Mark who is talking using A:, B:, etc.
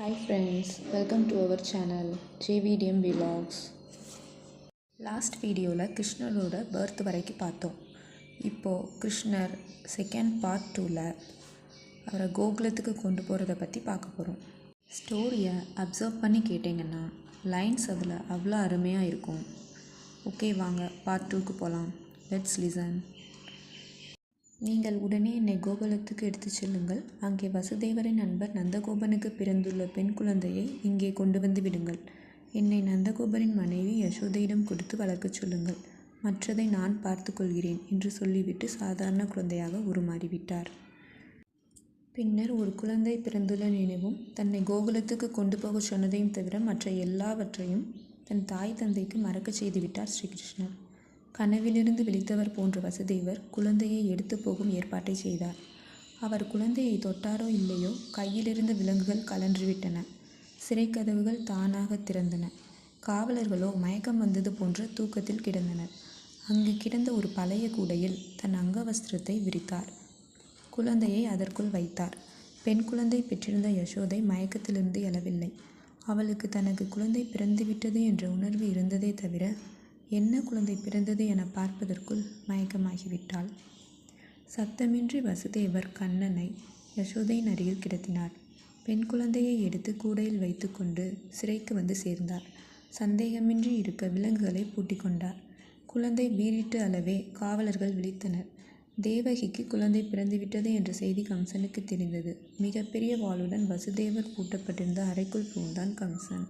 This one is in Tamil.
A: Hi friends, welcome to our channel JVDM Vlogs. Last வீடியோவில் கிருஷ்ணரோட பர்த் வரைக்கும் பார்த்தோம். இப்போது கிருஷ்ணர் செகண்ட் பார்ட் 2ல் அவரை கோகுலத்துக்கு கொண்டு போகிறத பற்றி பார்க்க போகிறோம். ஸ்டோரியை அப்சர்வ் பண்ணி கேட்டிங்கன்னா லைன்ஸ் அதில் அவ்வளோ அருமையாக இருக்கும். ஓகே, வாங்க பார்ட் 2க்கு போகலாம். Let's listen. நீங்கள் உடனே என்னை கோகுலத்துக்கு எடுத்துச் செல்லுங்கள். அங்கே வசுதேவரின் நண்பர் நந்தகோபனுக்கு பிறந்துள்ள பெண் குழந்தையை இங்கே கொண்டு வந்து விடுங்கள். என்னை நந்தகோபரின் மனைவி யசோதையிடம் கொடுத்து வளர்க்கச் சொல்லுங்கள். மற்றதை நான் பார்த்து கொள்கிறேன் என்று சொல்லிவிட்டு சாதாரண குழந்தையாக உருமாறிவிட்டார். பின்னர் ஒரு குழந்தை பிறந்துள்ள நினைவும் தன்னை கோகுலத்துக்கு கொண்டு போகச் சொன்னதையும் தவிர மற்ற எல்லாவற்றையும் தன் தாய் தந்தைக்கு மறக்கச் செய்துவிட்டார் ஸ்ரீகிருஷ்ணர். கனவிலிருந்து விழித்தவர் போன்ற வசுதேவர் குழந்தையை எடுத்து போகும் ஏற்பாட்டை செய்தார். அவர் குழந்தையை தொட்டாரோ இல்லையோ கையிலிருந்த விலங்குகள் கலன்றுவிட்டன. சிறை கதவுகள் தானாக திறந்தன. காவலர்களோ மயக்கம் வந்தது போன்ற தூக்கத்தில் கிடந்தனர். அங்கு கிடந்த ஒரு பழைய கூடையில் தன் அங்கவஸ்திரத்தை விரித்தார். குழந்தையை அதற்குள் வைத்தார். பெண் குழந்தை பெற்றிருந்த யசோதை மயக்கத்திலிருந்து எழவில்லை. அவளுக்கு தனக்கு குழந்தை பிறந்துவிட்டது என்ற உணர்வு இருந்ததே தவிர என்ன குழந்தை பிறந்தது என பார்ப்பதற்குள் மயக்கமாகிவிட்டாள். சத்தமின்றி வசுதேவர் கண்ணனை யசோதையின் அருகில் கிடத்தினார். பெண் குழந்தையை எடுத்து கூடையில் வைத்து கொண்டு சிறைக்கு வந்து சேர்ந்தார். சந்தேகமின்றி இருக்க விலங்குகளை பூட்டி கொண்டார். குழந்தை வீறிட்டு அளவே காவலர்கள் விழித்தனர். தேவகிக்கு குழந்தை பிறந்துவிட்டது என்ற செய்தி கம்சனுக்கு தெரிந்தது. மிகப்பெரிய வாளுடன் வசுதேவர் பூட்டப்பட்டிருந்த அறைக்குள் புகுந்தான் கம்சன்.